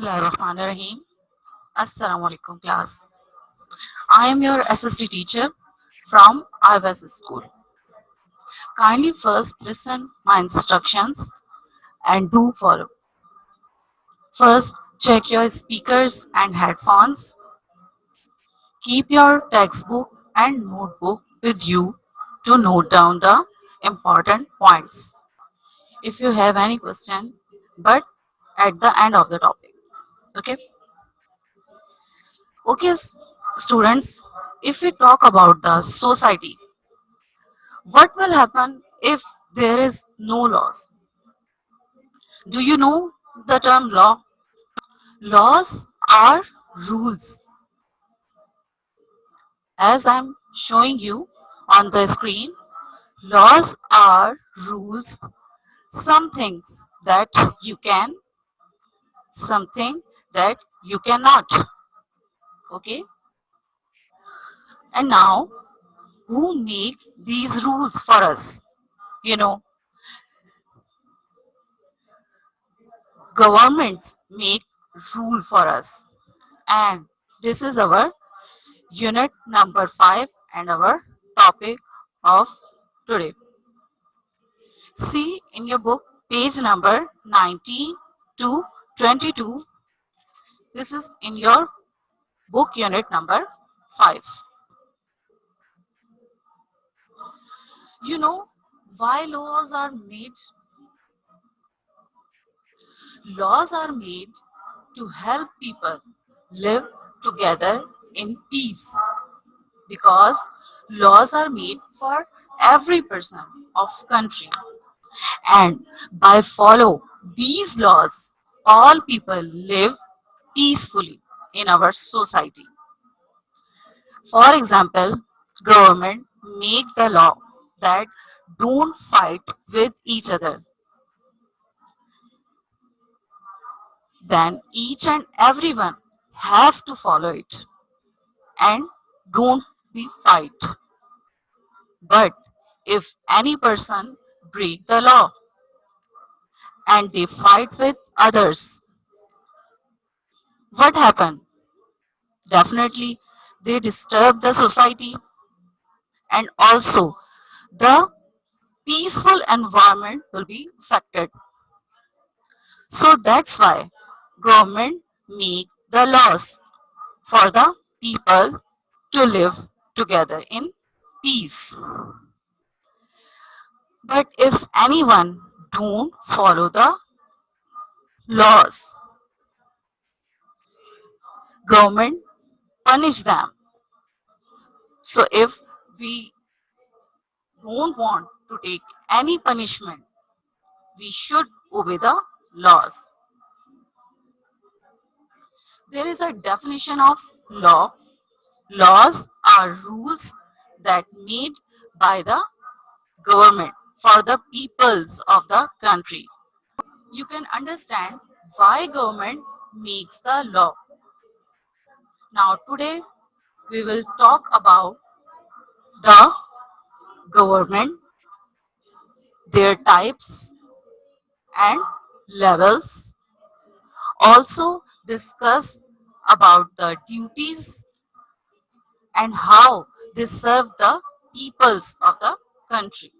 Bismillahirrahmanirrahim. Assalamu alaikum class. I am your SST teacher from IWS school. Kindly first listen my instructions and do follow. First, check your speakers and headphones. Keep your textbook and notebook with you to note down the important points. If you have any question, but at the end of the topic. Okay? Okay, students, if we talk about the society, what will happen if there is no laws? Do you know the term law? Laws are rules. As I'm showing you on the screen, laws are rules, some things that you can, something that you cannot. Okay? And now, who make these rules for us? You know, governments make rule for us. And this is our unit number 5 and our topic of today. See in your book page number 19 to 22. This is in your book unit number 5. You know why laws are made? Laws are made to help people live together in peace, because laws are made for every person of country, and by follow these laws all people live peacefully in our society. For example, government make the law that don't fight with each other, then each and everyone have to follow it and don't be fight. But if any person break the law and they fight with others, what happen? Definitely they disturb the society, and also the peaceful environment will be affected. So that's why government make the laws for the people to live together in peace. But if anyone don't follow the laws, government punish them. So if we don't want to take any punishment, we should obey the laws. There is a definition of law. Laws are rules that made by the government for the peoples of the country. You can understand why government makes the law. Now today we will talk about the government, their types and levels. Also discuss about the duties and how they serve the peoples of the country.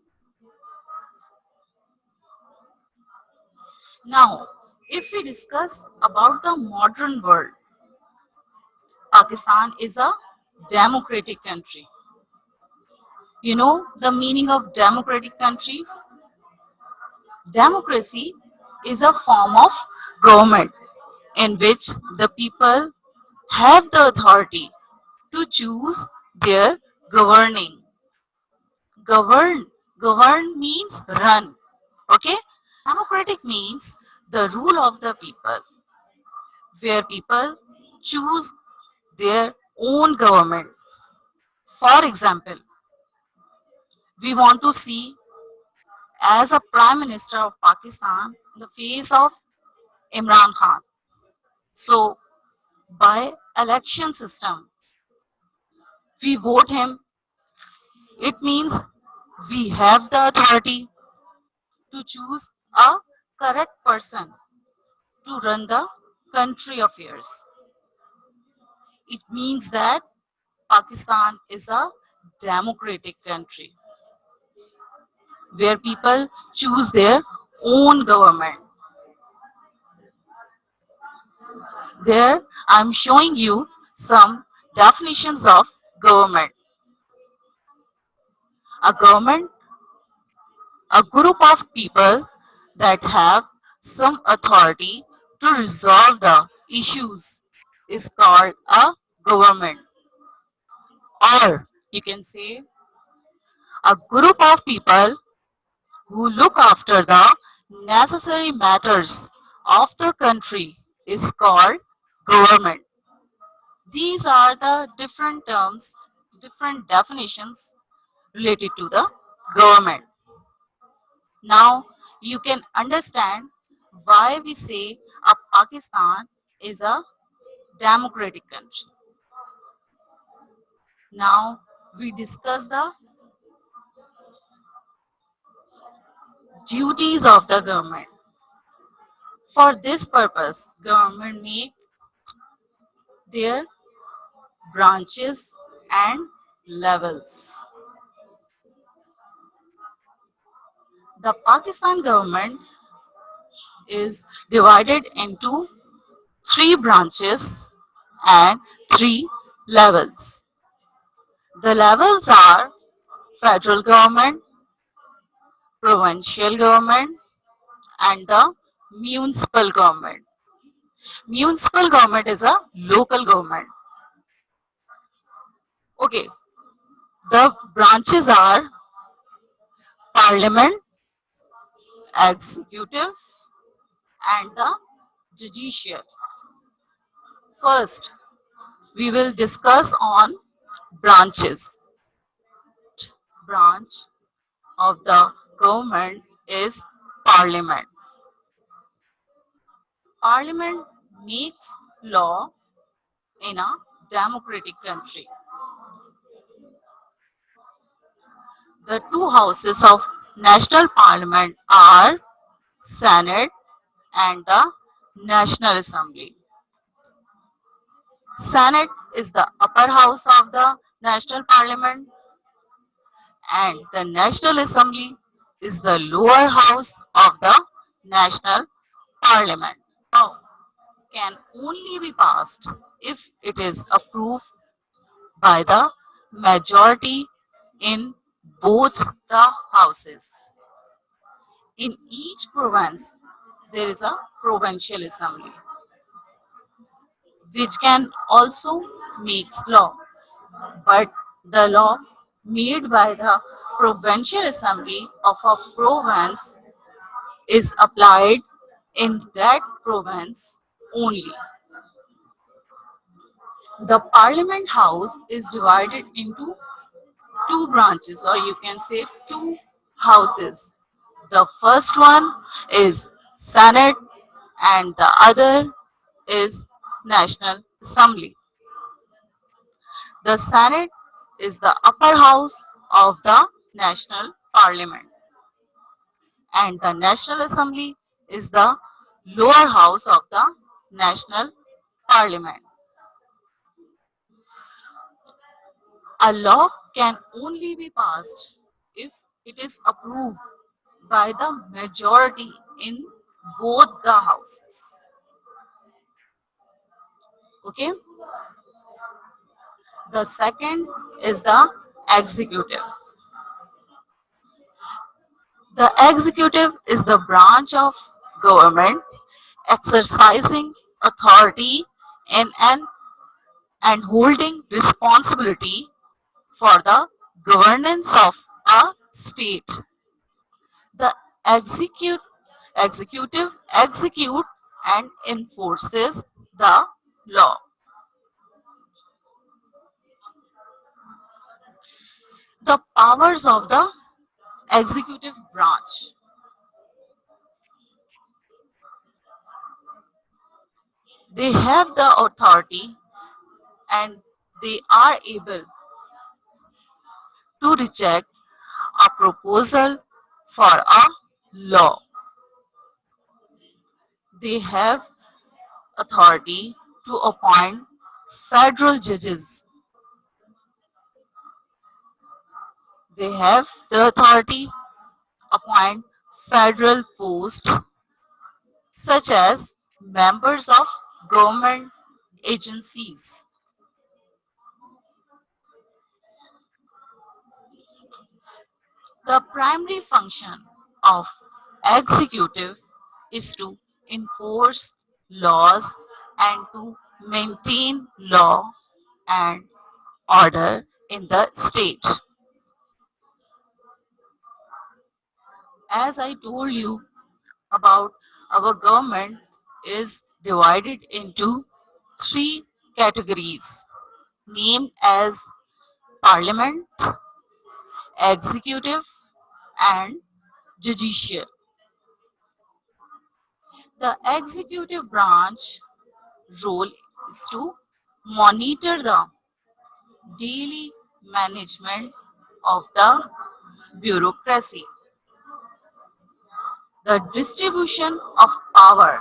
Now, if we discuss about the modern world, Pakistan is a democratic country. You know the meaning of democratic country? Democracy is a form of government in which the people have the authority to choose their governing. Govern means run. Okay? Democratic means the rule of the people, where people choose their own government. For example, we want to see as a Prime Minister of Pakistan the face of Imran Khan. So, by election system, we vote him. It means we have the authority to choose a correct person to run the country affairs. It means that Pakistan is a democratic country where people choose their own government. There, I'm showing you some definitions of government. A government, a group of people that have some authority to resolve the issues, is called a government. Or you can say a group of people who look after the necessary matters of the country is called government. These are the different terms, different definitions related to the government. Now you can understand why we say a Pakistan is a democratic country. Now we discuss the duties of the government. For this purpose, government make their branches and levels. The Pakistan government is divided into three branches and three levels. The levels are federal government, provincial government, and the municipal government. Municipal government is a local government. Okay, the branches are parliament, executive, and the judicial. First, we will discuss on branches. Branch of the government is parliament. Parliament makes law in a democratic country. The two houses of national parliament are Senate and the National Assembly. Senate is the upper house of the national parliament and the National Assembly is the lower house of the national parliament. Law can only be passed if it is approved by the majority in both the houses. In each province, there is a provincial assembly, which can also make law. But the law made by the provincial assembly of a province is applied in that province only. The parliament house is divided into two branches, or you can say two houses. The first one is Senate and the other is National Assembly. The Senate is the upper house of the national parliament and the National Assembly is the lower house of the national parliament. A law can only be passed if it is approved by the majority in both the houses. Okay? The second is the executive. The executive is the branch of government exercising authority in an and holding responsibility for the governance of a state. The executive execute and enforces the law. The powers of the executive branch. They have the authority and they are able to reject a proposal for a law. They have authority to appoint federal judges. They have the authority to appoint federal posts such as members of government agencies. The primary function of executive is to enforce laws and to maintain law and order in the state. As I told you about our government is divided into three categories named as parliament, executive and judicial. The executive branch role is to monitor the daily management of the bureaucracy. The distribution of power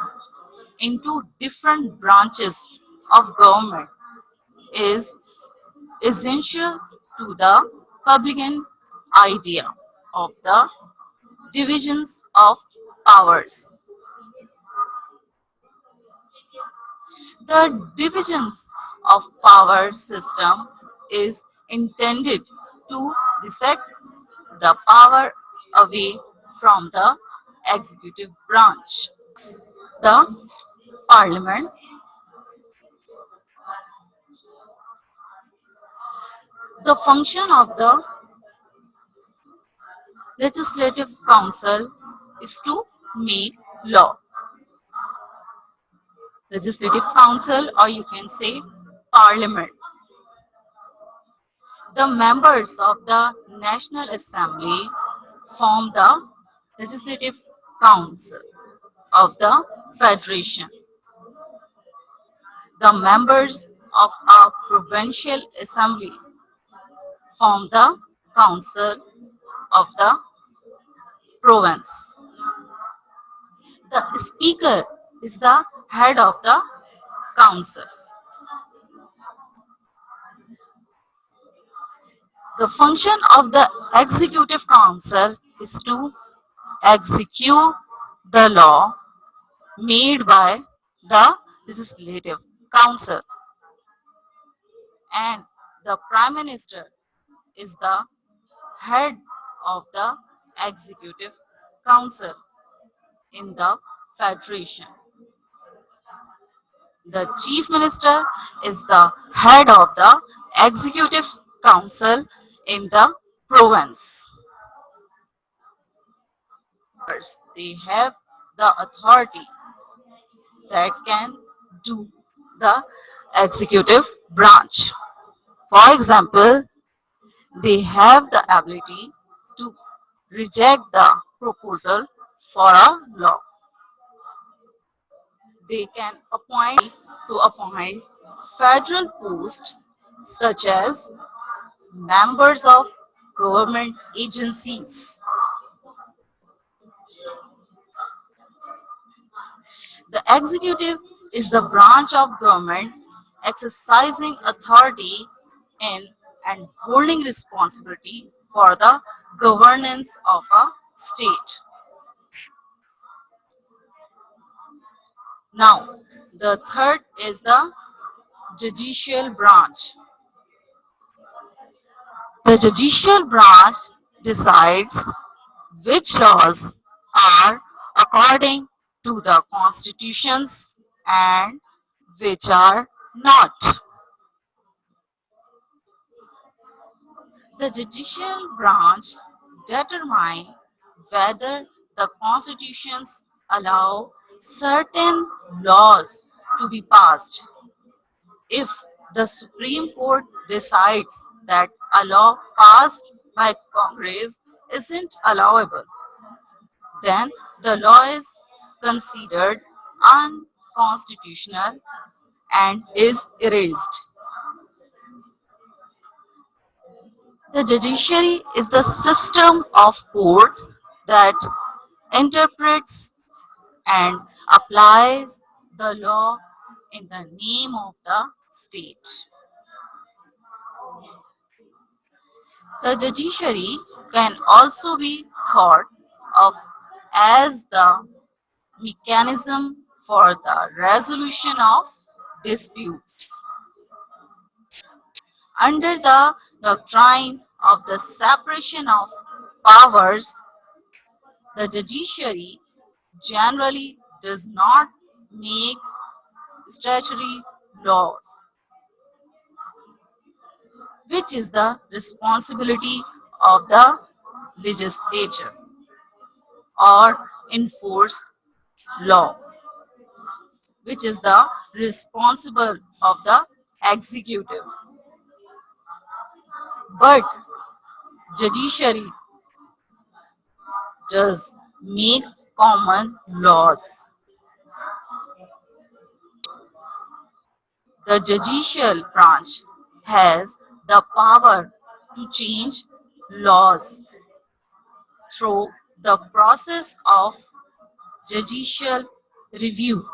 into different branches of government is essential to the Publican idea of the divisions of powers. The divisions of power system is intended to dissect the power away from the executive branch. The parliament, the function of the legislative council is to make law. Legislative council, or you can say parliament. The members of the National Assembly form the Legislative Council of the Federation. The members of a provincial assembly form the Council of the province. The Speaker is the head of the council. The function of the Executive Council is to execute the law made by the Legislative Council, and the Prime Minister is the head of the Executive Council in the Federation. The Chief Minister is the head of the Executive Council in the province. They have the authority that can do the executive branch. For example, they have the ability to reject the proposal for a law. They can appoint federal posts such as members of government agencies. The executive is the branch of government exercising authority in and holding responsibility for the governance of a state. Now, the third is the judicial branch. The judicial branch decides which laws are according to the constitutions and which are not. The judicial branch determine whether the constitutions allow certain laws to be passed. If the Supreme Court decides that a law passed by Congress isn't allowable, then the law is considered unconstitutional and is erased. The judiciary is the system of court that interprets and applies the law in the name of the state. The judiciary can also be thought of as the mechanism for the resolution of disputes. Under the doctrine of the separation of powers, the judiciary generally does not make statutory laws, which is the responsibility of the legislature, or enforce law, which is the responsible of the executive. But judiciary does make common laws. The judicial branch has the power to change laws through the process of judicial review.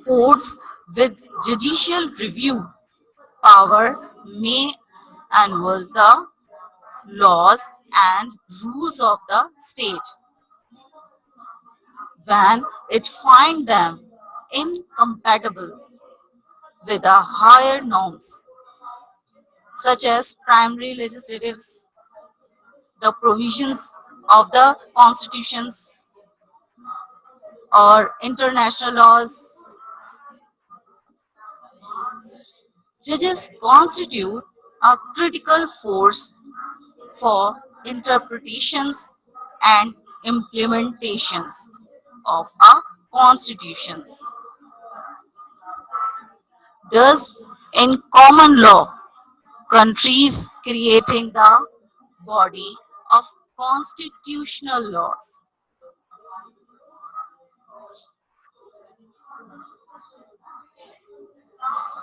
Courts with judicial review power may annul the laws and rules of the state when it finds them incompatible with the higher norms, such as primary legislatives, the provisions of the constitutions, or international laws. Judges constitute a critical force for interpretations and implementations of our constitutions. Thus, in common law, countries creating the body of constitutional laws.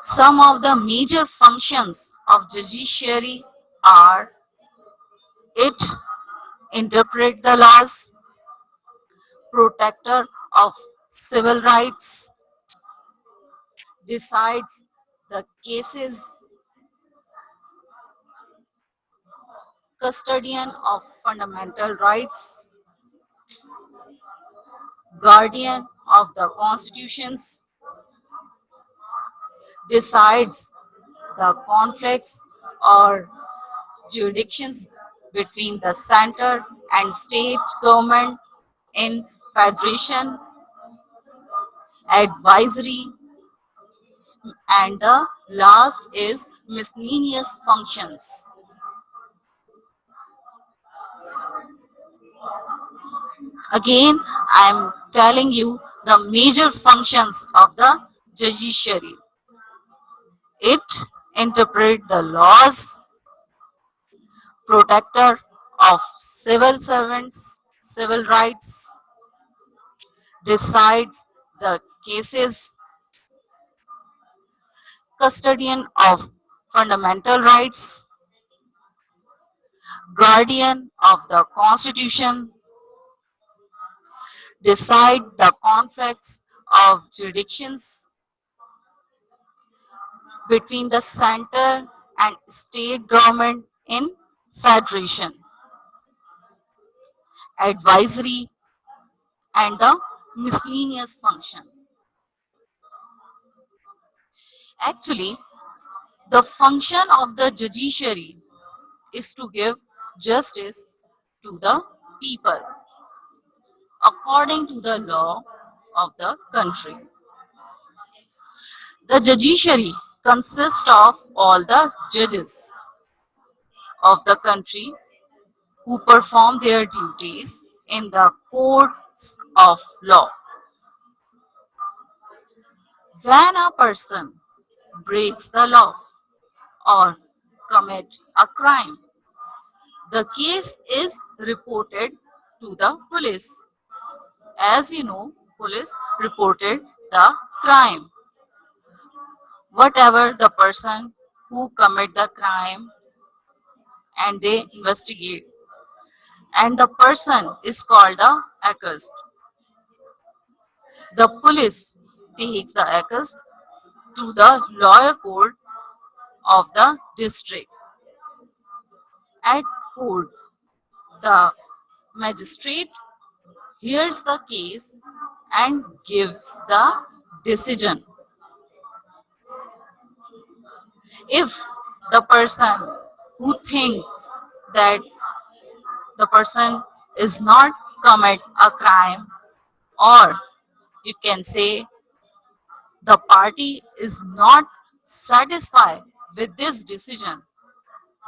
Some of the major functions of judiciary are: it interpret the laws, protector of civil rights, decides the cases, custodian of fundamental rights, guardian of the constitutions, decides the conflicts or jurisdictions between the center and state government in federation, advisory, and the last is miscellaneous functions. Again, I'm telling you the major functions of the judiciary. It interprets the laws, protector of civil servants, civil rights, decides the cases, custodian of fundamental rights, guardian of the constitution, decide the conflicts of jurisdictions between the center and state government in federation, advisory, and the miscellaneous function. Actually, the function of the judiciary is to give justice to the people according to the law of the country. The judiciary consists of all the judges of the country who perform their duties in the courts of law. When a person breaks the law or commits a crime, the case is reported to the police. As you know, police reported the crime. Whatever the person who commit the crime, and they investigate, and the person is called the accused. The police takes the accused to the lawyer court of the district. At court, the magistrate hears the case and gives the decision. If the person who think that the person is not commit a crime, or you can say the party is not satisfied with this decision,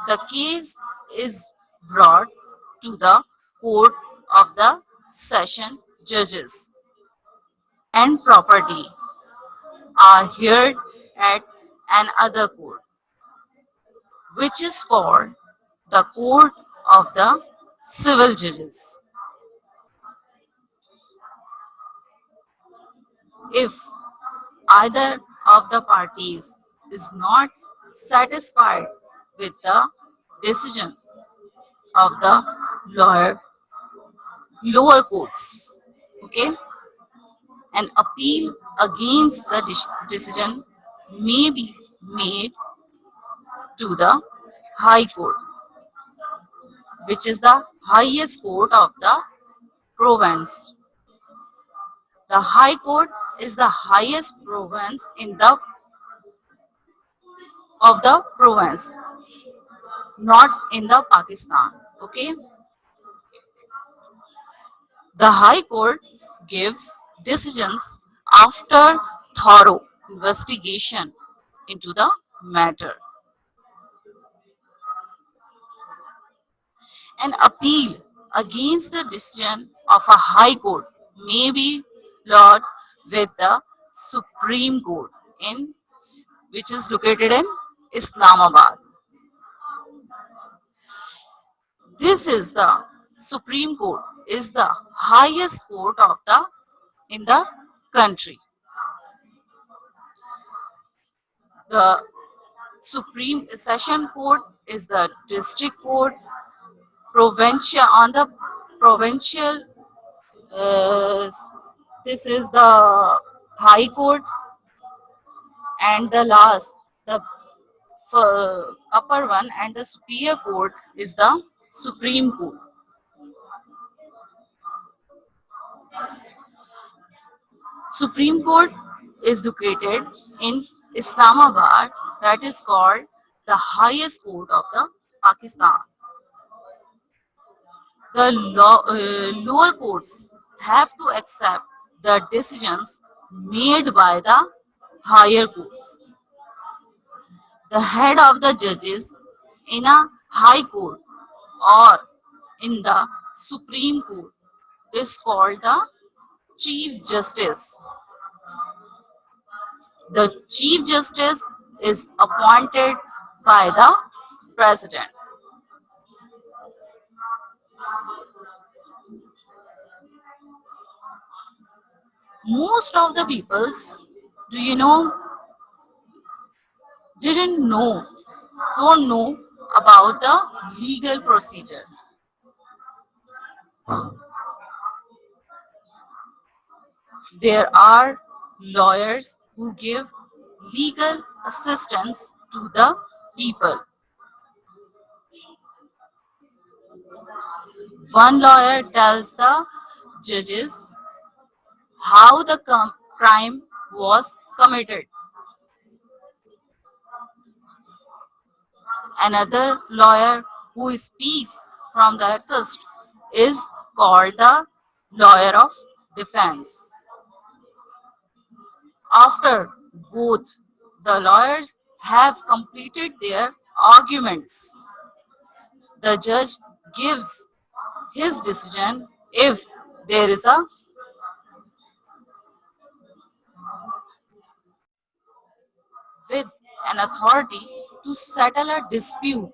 the case is brought to the court of the session judges, and property are heard at another court, which is called the court of the civil judges. If either of the parties is not satisfied with the decision of the lower courts, okay, an appeal against the decision may be made to the high court, which is the highest court of the province. The high court is the highest province in the of the province, not in the Pakistan. Okay, the high court gives decisions after thorough investigation into the matter. An appeal against the decision of a high court may be lodged with the Supreme Court, in which is located in Islamabad. This is the Supreme Court is the highest court of the in the country. The Supreme Session Court is the district court, provincial on the provincial. Uh, this is the High Court, and the last, the upper one, and the Superior Court is the Supreme Court. Supreme Court is located in Islamabad, that is called the highest court of the Pakistan. The lower courts have to accept the decisions made by the higher courts. The head of the judges in a high court or in the Supreme Court is called the Chief Justice. The Chief Justice is appointed by the President. Most of the peoples, do you know, didn't know, don't know about the legal procedure. There are lawyers who give legal assistance to the people. One lawyer tells the judges how the crime was committed. Another lawyer who speaks from the accused is called the lawyer of defense. After both the lawyers have completed their arguments, the judge gives his decision if there is a with an authority to settle a dispute.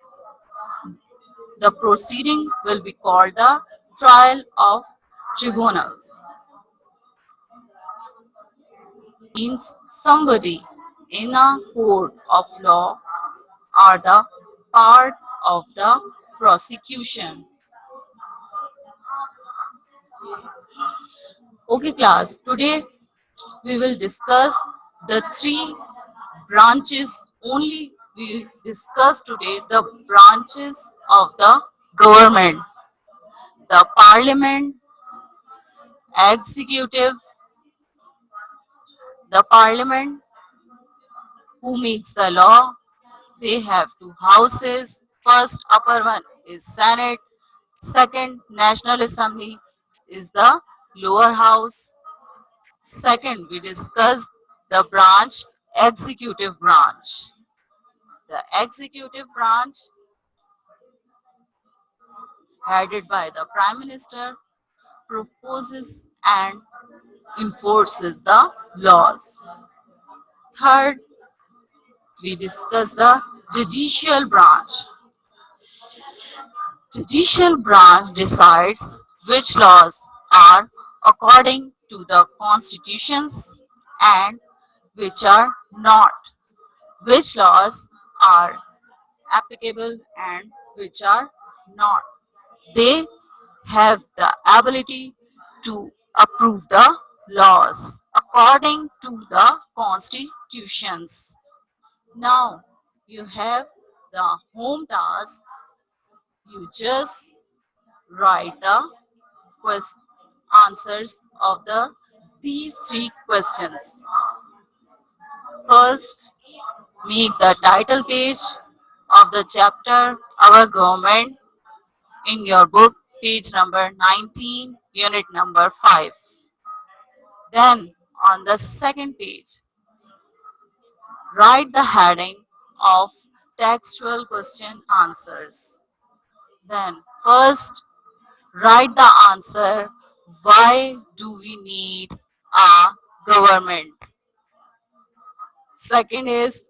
The proceeding will be called the trial of tribunals. Means somebody in a court of law are the part of the prosecution. Okay, class, today we will discuss the three branches only. We discuss today the branches of the government: the parliament, executive, the parliament who makes the law. They have two houses. First, upper one is Senate. Second, National Assembly is the lower house. Second, we discuss the branch, executive branch. The executive branch, headed by the Prime Minister, proposes and enforces the laws. Third, we discuss the judicial branch. Judicial branch decides which laws are according to the constitutions and which are not, which laws are applicable and which are not. They have the ability to approve the laws according to the constitutions. Now you have the home task. You just write the answers of these three questions. First, make the title page of the chapter Our Government in your book, page number 19, unit number 5. Then, on the second page, write the heading of textual question answers. Then, first, write the answer: why do we need a government? Second is,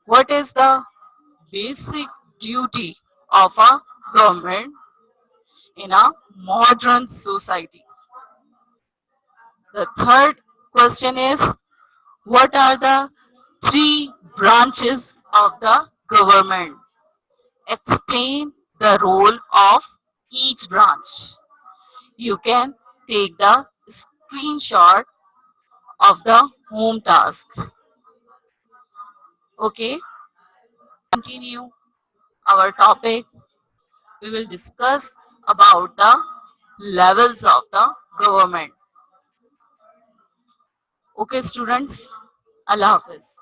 what is the basic duty of a government in a modern society? The third question is, what are the three branches of the government? Explain the role of each branch. You can take the screenshot of the home task. Okay, continue our topic. We will discuss about the levels of the government. Okay, students, Allah Hafiz.